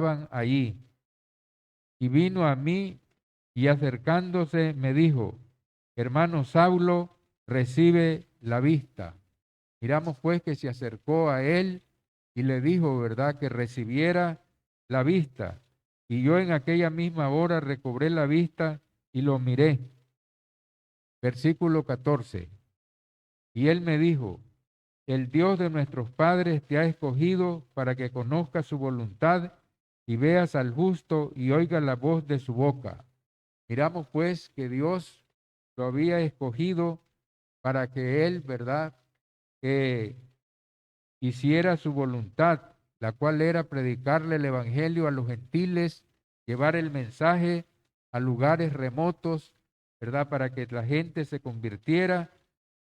estaban allí. Y vino a mí y acercándose me dijo, hermano Saulo, recibe la vista. Miramos pues que se acercó a él y le dijo, ¿verdad?, que recibiera la vista. Y yo en aquella misma hora recobré la vista y lo miré. Versículo 14. Y él me dijo, el Dios de nuestros padres te ha escogido para que conozcas su voluntad y veas al justo y oigas la voz de su boca. Miramos pues que Dios lo había escogido para que él, ¿verdad?, que hiciera su voluntad, la cual era predicarle el evangelio a los gentiles, llevar el mensaje a lugares remotos, ¿verdad?, para que la gente se convirtiera,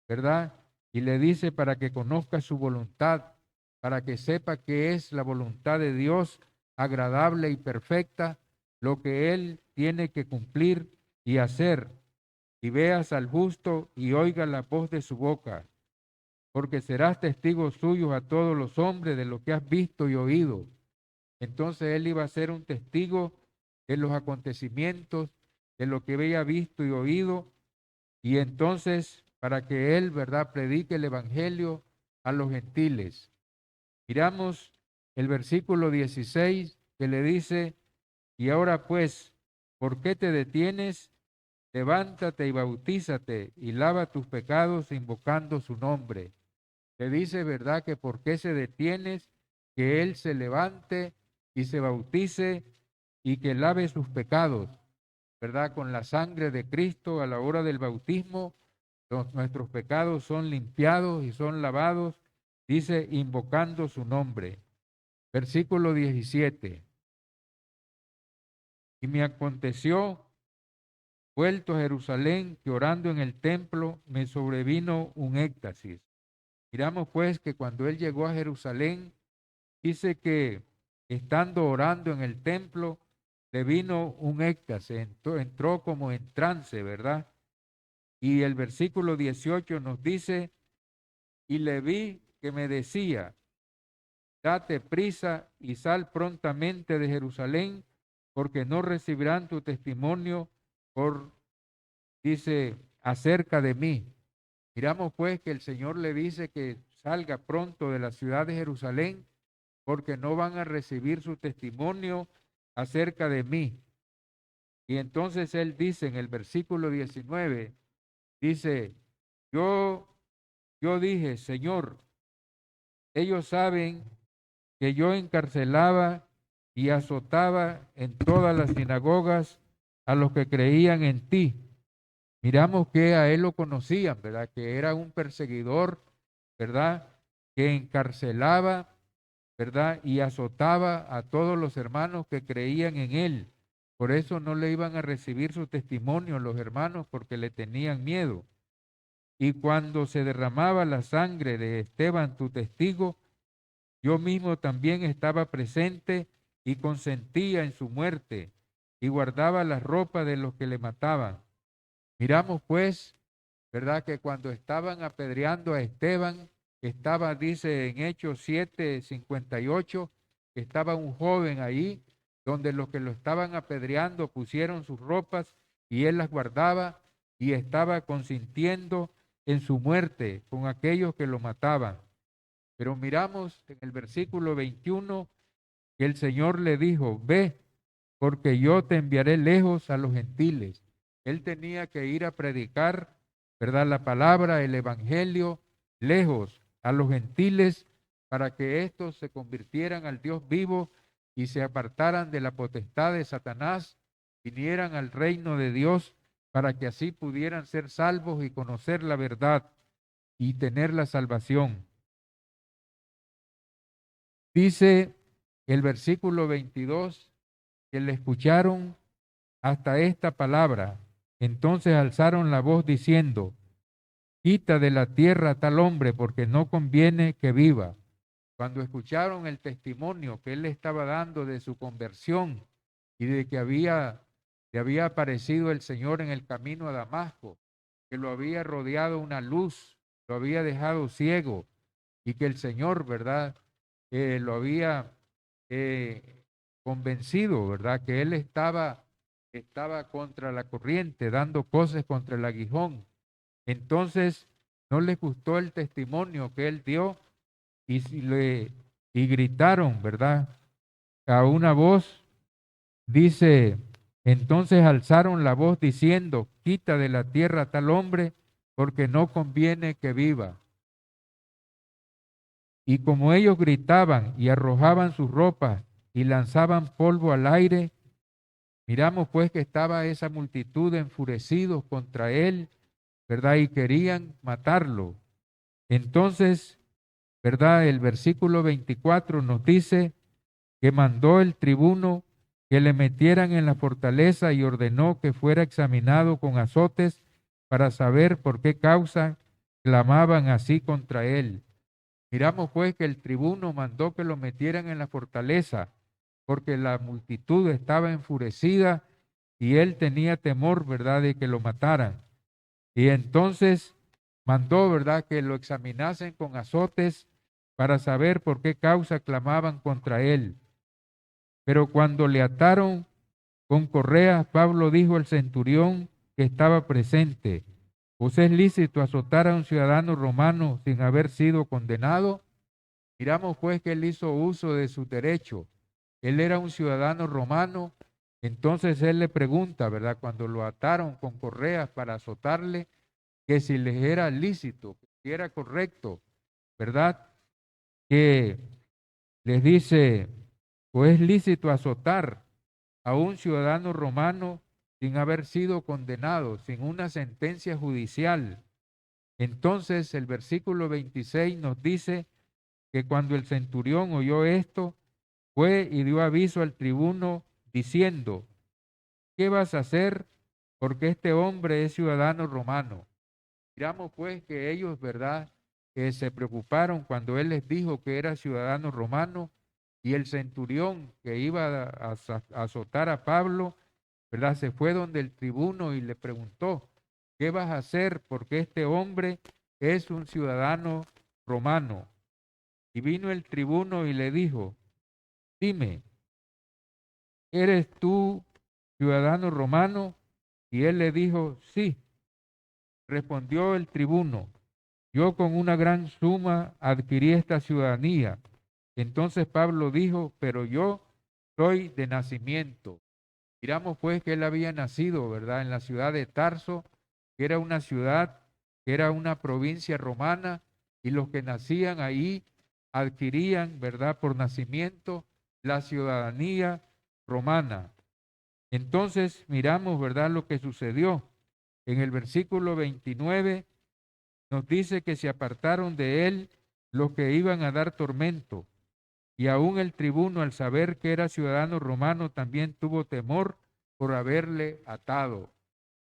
¿verdad? Y le dice para que conozca su voluntad, para que sepa que es la voluntad de Dios agradable y perfecta, lo que él tiene que cumplir y hacer. Y veas al justo y oiga la voz de su boca, porque serás testigo suyo a todos los hombres de lo que has visto y oído. Entonces él iba a ser un testigo de los acontecimientos, de lo que había visto y oído, y entonces para que él, ¿verdad?, predique el evangelio a los gentiles. Miramos el versículo 16 que le dice, y ahora pues, ¿por qué te detienes? Levántate y bautízate y lava tus pecados invocando su nombre. Le dice, ¿verdad?, que por qué se detienes, que él se levante y se bautice y que lave sus pecados, ¿verdad? Con la sangre de Cristo a la hora del bautismo, nuestros pecados son limpiados y son lavados, dice, invocando su nombre. Versículo 17. Y me aconteció, vuelto a Jerusalén, que orando en el templo me sobrevino un éxtasis. Miramos pues que cuando él llegó a Jerusalén, dice que estando orando en el templo, le vino un éxtasis, entró como en trance, ¿verdad? Y el versículo 18 nos dice, y le vi que me decía, date prisa y sal prontamente de Jerusalén, porque no recibirán tu testimonio por, dice, acerca de mí. Miramos pues que el Señor le dice que salga pronto de la ciudad de Jerusalén, porque no van a recibir su testimonio acerca de mí. Y entonces él dice en el versículo 19, dice, yo, yo dije, Señor, ellos saben que yo encarcelaba y azotaba en todas las sinagogas a los que creían en ti. Miramos que a él lo conocían, ¿verdad? Que era un perseguidor, ¿verdad? Que encarcelaba, ¿verdad? Y azotaba a todos los hermanos que creían en él. Por eso no le iban a recibir su testimonio los hermanos porque le tenían miedo. Y cuando se derramaba la sangre de Esteban, tu testigo, yo mismo también estaba presente y consentía en su muerte y guardaba la ropa de los que le mataban. Miramos pues, ¿verdad?, que cuando estaban apedreando a Esteban, estaba, dice en Hechos 7:58, que estaba un joven ahí, donde los que lo estaban apedreando pusieron sus ropas y él las guardaba y estaba consintiendo en su muerte con aquellos que lo mataban. Pero miramos en el versículo 21 que el Señor le dijo, ve, porque yo te enviaré lejos a los gentiles. Él tenía que ir a predicar, ¿verdad?, la palabra, el evangelio, lejos a los gentiles, para que éstos se convirtieran al Dios vivo y se apartaran de la potestad de Satanás, vinieran al reino de Dios, para que así pudieran ser salvos y conocer la verdad y tener la salvación. Dice el versículo 22 que le escucharon hasta esta palabra. Entonces alzaron la voz diciendo, quita de la tierra a tal hombre porque no conviene que viva. Cuando escucharon el testimonio que él le estaba dando de su conversión y de que le había aparecido el Señor en el camino a Damasco, que lo había rodeado una luz, lo había dejado ciego y que el Señor, ¿verdad?, lo había convencido, ¿verdad? Que él estaba contra la corriente, dando cosas contra el aguijón. Entonces, no les gustó el testimonio que él dio y gritaron, ¿verdad? A una voz, dice, entonces alzaron la voz diciendo, quita de la tierra a tal hombre, porque no conviene que viva. Y como ellos gritaban y arrojaban sus ropas y lanzaban polvo al aire, miramos pues que estaba esa multitud enfurecidos contra él, ¿verdad? Y querían matarlo. Entonces, ¿verdad? El versículo 24 nos dice que mandó el tribuno que le metieran en la fortaleza y ordenó que fuera examinado con azotes para saber por qué causa clamaban así contra él. Miramos pues que el tribuno mandó que lo metieran en la fortaleza porque la multitud estaba enfurecida y él tenía temor, ¿verdad?, de que lo mataran. Y entonces mandó, ¿verdad?, que lo examinasen con azotes para saber por qué causa clamaban contra él. Pero cuando le ataron con correas, Pablo dijo al centurión que estaba presente, ¿os es lícito azotar a un ciudadano romano sin haber sido condenado? Miramos pues que él hizo uso de su derecho. Él era un ciudadano romano, entonces él le pregunta, ¿verdad? Cuando lo ataron con correas para azotarle, que si les era lícito, que si era correcto, ¿verdad? Que les dice, ¿o es lícito azotar a un ciudadano romano sin haber sido condenado, sin una sentencia judicial? Entonces el versículo 26 nos dice que cuando el centurión oyó esto, fue y dio aviso al tribuno diciendo, ¿qué vas a hacer? Porque este hombre es ciudadano romano. Miramos pues que ellos, ¿verdad?, que se preocuparon cuando él les dijo que era ciudadano romano y el centurión que iba a azotar a Pablo, ¿verdad?, se fue donde el tribuno y le preguntó, ¿qué vas a hacer? Porque este hombre es un ciudadano romano. Y vino el tribuno y le dijo, dime, ¿eres tú ciudadano romano? Y él le dijo, sí. Respondió el tribuno, yo con una gran suma adquirí esta ciudadanía. Entonces Pablo dijo, pero yo soy de nacimiento. Miramos pues que él había nacido, ¿verdad?, en la ciudad de Tarso, que era una ciudad, que era una provincia romana, y los que nacían ahí adquirían, ¿verdad?, por nacimiento la ciudadanía romana. Entonces miramos, ¿verdad?, lo que sucedió. En el versículo 29 nos dice que se apartaron de él los que iban a dar tormento, y aún el tribuno, al saber que era ciudadano romano, también tuvo temor por haberle atado.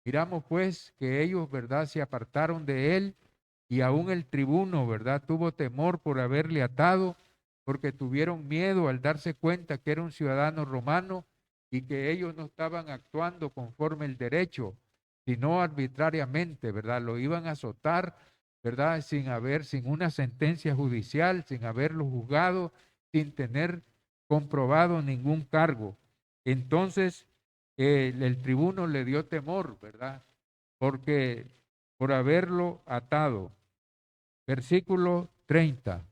Miramos pues que ellos, ¿verdad?, se apartaron de él, y aún el tribuno, ¿verdad?, tuvo temor por haberle atado, porque tuvieron miedo al darse cuenta que era un ciudadano romano y que ellos no estaban actuando conforme el derecho, sino arbitrariamente, ¿verdad? Lo iban a azotar, ¿verdad?, sin una sentencia judicial, sin haberlo juzgado, sin tener comprobado ningún cargo. Entonces, el tribuno le dio temor, ¿verdad? Porque por haberlo atado. Versículo 30.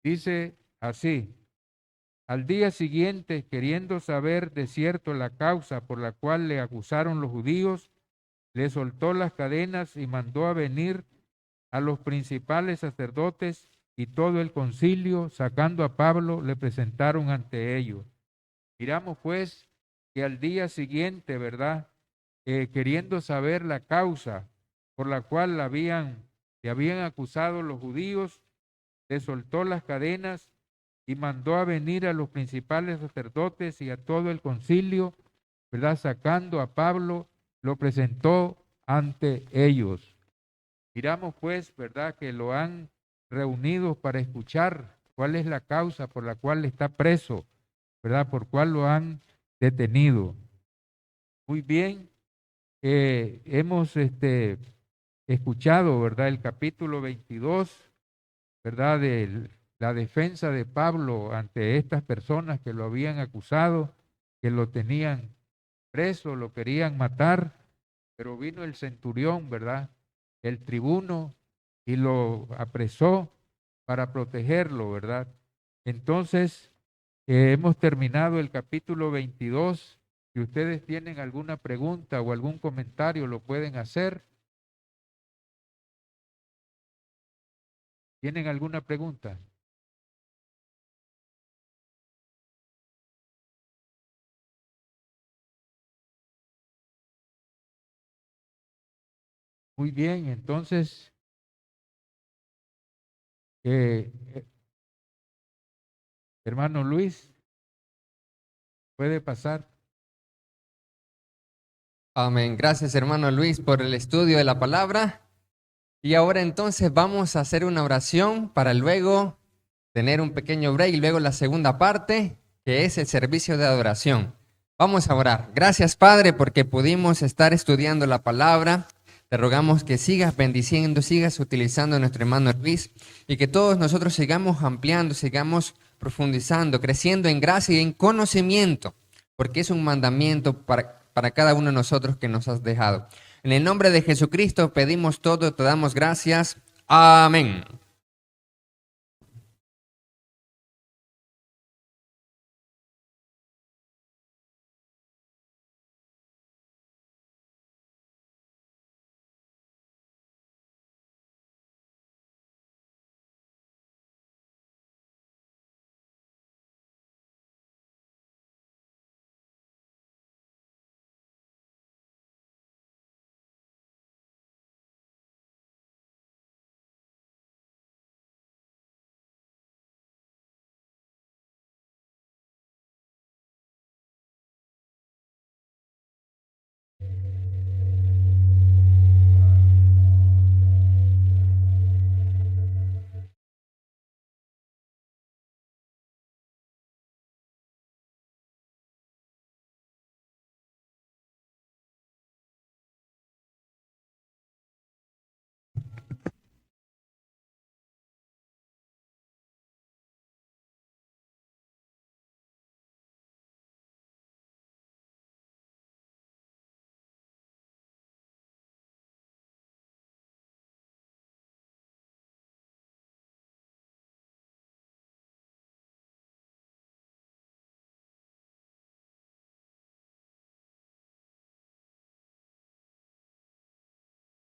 Dice así, al día siguiente, queriendo saber de cierto la causa por la cual le acusaron los judíos, le soltó las cadenas y mandó a venir a los principales sacerdotes y todo el concilio, sacando a Pablo, le presentaron ante ellos. Miramos pues que al día siguiente, ¿verdad?, queriendo saber la causa por la cual le habían acusado los judíos, le soltó las cadenas y mandó a venir a los principales sacerdotes y a todo el concilio, ¿verdad? Sacando a Pablo, lo presentó ante ellos. Miramos pues, ¿verdad?, que lo han reunido para escuchar cuál es la causa por la cual está preso, ¿verdad?, por cuál lo han detenido. Muy bien, hemos escuchado, ¿verdad?, el capítulo 22, ¿verdad?, la defensa de Pablo ante estas personas que lo habían acusado, que lo tenían preso, lo querían matar, pero vino el centurión, ¿verdad? El tribuno, y lo apresó para protegerlo, ¿verdad? Entonces, hemos terminado el capítulo 22. Si ustedes tienen alguna pregunta o algún comentario, lo pueden hacer. ¿Tienen alguna pregunta? Muy bien, entonces, eh, eh, hermano Luis, puede pasar. Amén. Gracias, hermano Luis, por el estudio de la palabra. Y ahora entonces vamos a hacer una oración para luego tener un pequeño break y luego la segunda parte, que es el servicio de adoración. Vamos a orar. Gracias, Padre, porque pudimos estar estudiando la palabra. Te rogamos que sigas bendiciendo, sigas utilizando a nuestro hermano Luis y que todos nosotros sigamos ampliando, sigamos profundizando, creciendo en gracia y en conocimiento, porque es un mandamiento para cada uno de nosotros que nos has dejado. En el nombre de Jesucristo pedimos todo, te damos gracias. Amén.